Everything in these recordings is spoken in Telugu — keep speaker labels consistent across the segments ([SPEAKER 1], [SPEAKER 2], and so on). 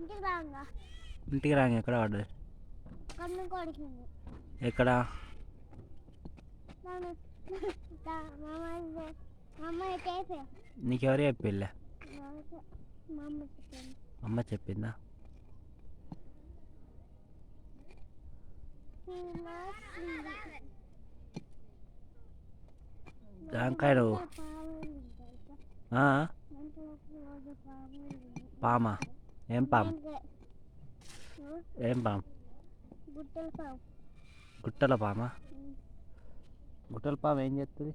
[SPEAKER 1] ఇంటికి రాంగ ఎక్కడ పడ్డది? ఎక్కడ? నీకెవరు చెప్పిళ్ళే? అమ్మ చెప్పిందా? జాంకాయ నువ్వు పామా? ఏం పాము? ఏం పాము? గుట్టల పామా? గుట్టల పాము ఏం చేస్తుంది?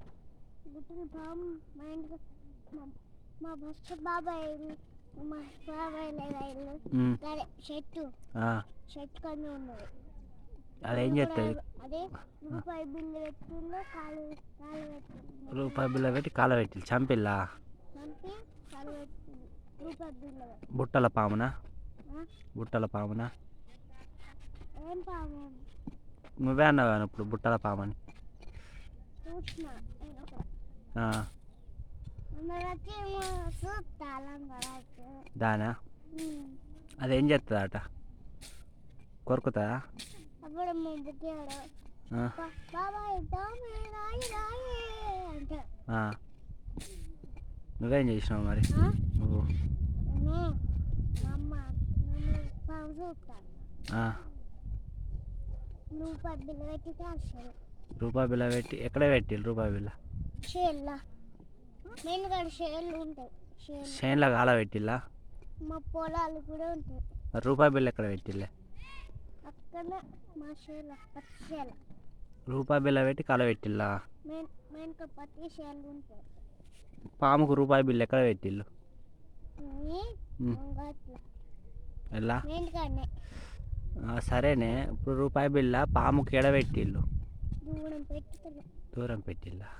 [SPEAKER 1] అదేం చేస్తుంది? రూపాయి బిల్ల పెట్టి కాల పెట్టి చంపిల్లా? బుట్టల పామునా? బుట్టల పామునా? నువ్వే అన్నావు కానీ ఇప్పుడు బుట్టల పామని. దానా? అదేం చేస్తుంది అట? కొరుకుతుందా? నువ్వేం చేసినావు మరి? నువ్వు రూపాయి బిల్ల పెట్టి ఎక్కడ పెట్టి? రూపాయి బిల్ల చేనులో కాల పెట్టిల్లా?
[SPEAKER 2] మా పొలాలు కూడా ఉంటాయి.
[SPEAKER 1] రూపాయి బిల్ల ఎక్కడ పెట్టిల్లే?
[SPEAKER 2] అక్కడనే మా చేల పత్తి చేల.
[SPEAKER 1] రూపాయి బిల్ల పెట్టి కాల పెట్టిల్లా?
[SPEAKER 2] పత్తి చేలు ఉంటాయి.
[SPEAKER 1] పాముకు రూపాయి బిల్ల ఎక్కడ పెట్టిల్లు? ఎలా? సరేనే, ఇప్పుడు రూపాయి బిల్ల పాముకి ఎడబెట్టిల్లు? దూరం పెట్టిల్లా?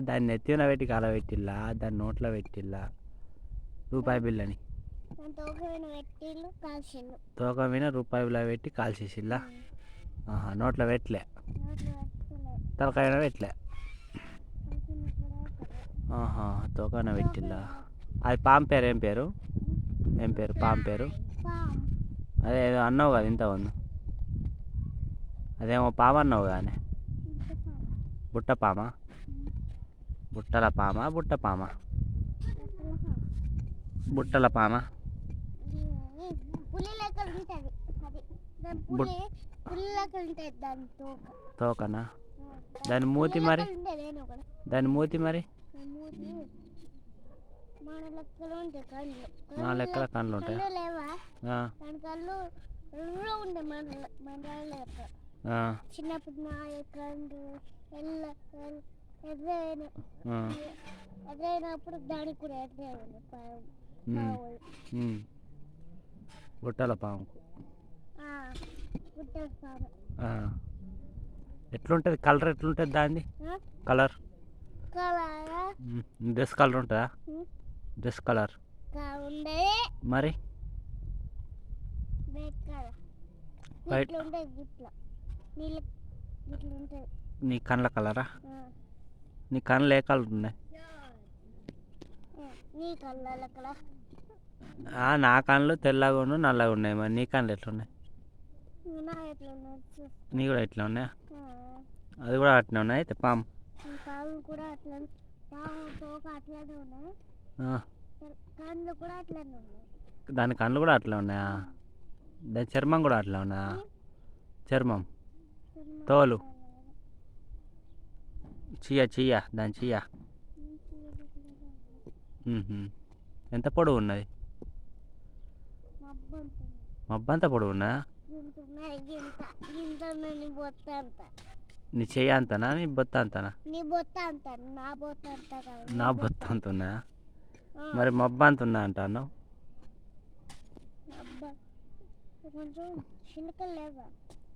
[SPEAKER 1] దాన్ని నెత్తిన పెట్టి కాల పెట్టిల్లా? దాన్ని నోట్లో పెట్టిల్లా రూపాయి బిల్లని? తోక మీద రూపాయి బిల్ల పెట్టి కాల్చేసిల్లా? నోట్లో పెట్టలే? తలకాయన పెట్టలే? తోకన పెట్టిల్లా? అది పాము పేరు ఏం పేరు? ఏం పేరు పాము పేరు? అదే ఏదో అన్నావు కదా ఇంతకుముందు, అదేమో పాము అన్నావు కానీ. బుట్ట పామా? బుట్టల పామా? బుట్ట పామా? బుట్టల పామా? తోకనా? దాని మూతి మరి? దాని మూతి మరి? నా లెక్కల కళ్ళు ఉంటాయి.
[SPEAKER 2] చిన్నప్పుడు నా కళ్ళు ఎదురైనప్పుడు దానికి కూడా
[SPEAKER 1] బుట్టల పాము. ఎట్లుంటుంది కలర్? ఎట్లుంటుంది దాన్ని కలర్? డ్రెస్ కలర్ ఉంటుందా? డ్రెస్ కలర్ మరి? వైట్. నీ కళ్ళ కలరా? నీ కళ్ళు ఏ కలర్ ఉన్నాయి? నా కళ్ళు తెల్లగా నల్లగా ఉన్నాయి. మరి నీ కళ్ళు ఎట్లున్నాయి? నీ కూడా ఎట్లా ఉన్నాయా? అది కూడా అట్లా ఉన్నాయి. అయితే పాము దాని కళ్ళు కూడా అట్లా ఉన్నాయా? దాని చర్మం కూడా అట్లా ఉన్నాయా? చర్మం, తోలు, చియ్య దాని చియ్య ఎంత పొడవు ఉన్నది? మబ్బంత పొడవు ఉన్నా? నీ చెయ్యి అంతనా? నీ బొత్త అంతనా? నా బొత్త అంత ఉన్నా? మరి మబ్బ అంత ఉన్నా అంటాను?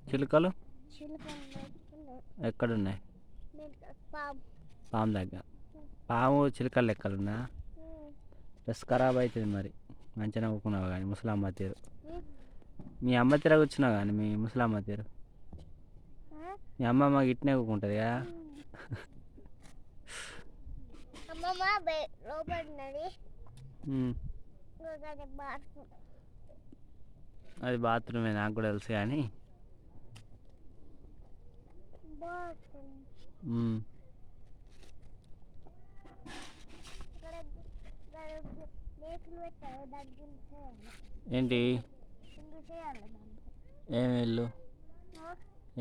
[SPEAKER 1] చిలుకలు ఎక్కడున్నాయి? పాము దగ్గర. పాము చిలుకలు లెక్కలున్నా? డ్రెస్ ఖరాబ్ అవుతుంది మరి. మంచిగా నవ్వుకున్నావు కానీ ముసలమ్మ తీరు. మీ అమ్మ తీర కూర్చున్నావు కానీ మీ ముసలమ్మ తీరు. మీ అమ్మమ్మ గిట్నే కూకుంటుంది కదా? అది బాత్రూమే నాకు కూడా తెలుసు కానీ
[SPEAKER 2] బాగుంది.
[SPEAKER 1] ఉమ్.
[SPEAKER 2] ఇక్కడ లేకులు పెట్టారు దగ్గర చేయాలి.
[SPEAKER 1] ఏంటి
[SPEAKER 2] ఇందు చేయాలి దాంట్లో.
[SPEAKER 1] ఏం ఇల్లు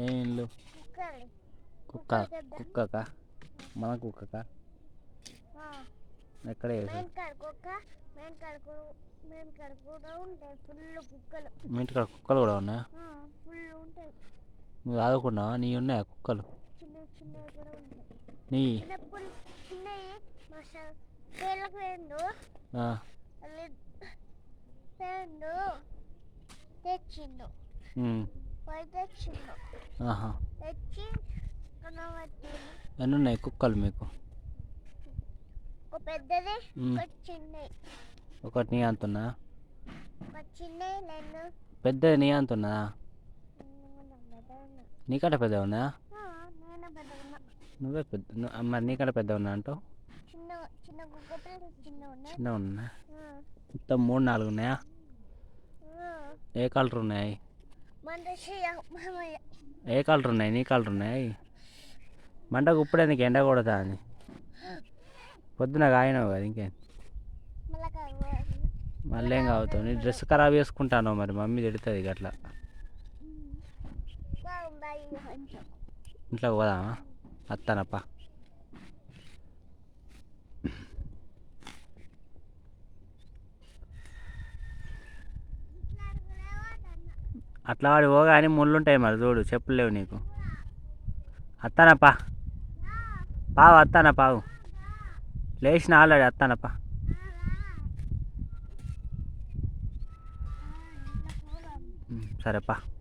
[SPEAKER 1] ఏం ఇల్లు
[SPEAKER 2] కుక్కలు.
[SPEAKER 1] కుక్క కుక్కకా మన కుక్కకా ఎక్కడ వేసావు
[SPEAKER 2] మెయిన్ కాడ కూడా ఉంటాయి ఫుల్ కుక్కలు.
[SPEAKER 1] మీ ఇంటికాడ కుక్కలు కూడా ఉన్నాయా
[SPEAKER 2] ఫుల్ ఉంటాయి.
[SPEAKER 1] నువ్వు ఆదుకున్నావా నీ ఉన్నాయా కుక్కలు
[SPEAKER 2] చిన్నవి కూడా ఉంటాయి.
[SPEAKER 1] నీ
[SPEAKER 2] చిన్నవి మా పేర్లకు రెండు
[SPEAKER 1] ఆ,
[SPEAKER 2] రెండు తెచ్చిండు.
[SPEAKER 1] ఉమ్,
[SPEAKER 2] పోయి తెచ్చిండు.
[SPEAKER 1] ఆహా
[SPEAKER 2] తెచ్చి కొనబట్టిండు.
[SPEAKER 1] ఎన్ని ఉన్నాయి కుక్కలు మీకు
[SPEAKER 2] ఒక పెద్దది
[SPEAKER 1] ఉమ్.
[SPEAKER 2] ఒక చిన్నది.
[SPEAKER 1] ఒకటి నీ అంతున్నా
[SPEAKER 2] ఒక చిన్నది నేను
[SPEAKER 1] పెద్దది నీ అంతున్నదా
[SPEAKER 2] పెద్దగా.
[SPEAKER 1] నీకంటే పెద్ద ఉన్నాయా
[SPEAKER 2] నేను పెద్దగా.
[SPEAKER 1] నువ్వే పెద్ద మరి నీకంటే పెద్ద ఉన్నా అంటావు
[SPEAKER 2] చిన్న చిన్న కుక్క పిల్లలు చిన్న ఉన్నాయి.
[SPEAKER 1] చిన్న ఉన్నా మొత్తం 3-4 ఉన్నాయా ఏ కలర్ ఉన్నాయి
[SPEAKER 2] మామయ్య
[SPEAKER 1] ఏ కలర్ ఉన్నాయి నీ కలర్ ఉన్నాయి మంటకు ఇప్పుడే నీకు ఎండ కొడతా అని పొద్దున కాయినావు కదా ఇంకేం మళ్ళీ ఏం కావుతావు నీ డ్రెస్ ఖరాబ్ చేసుకుంటాను మరి మమ్మీ తిడుతుంది అట్లా ఇంట్లోకి పోదామా వస్తానప్ప అట్లా వాడి పోగా అని ముళ్ళు ఉంటాయి మరి చూడు చెప్పులు లేవు నీకు వస్తానప్పా పావు వస్తానా పావు లేచిన ఆల్రెడీ వస్తానప్పా సరేపా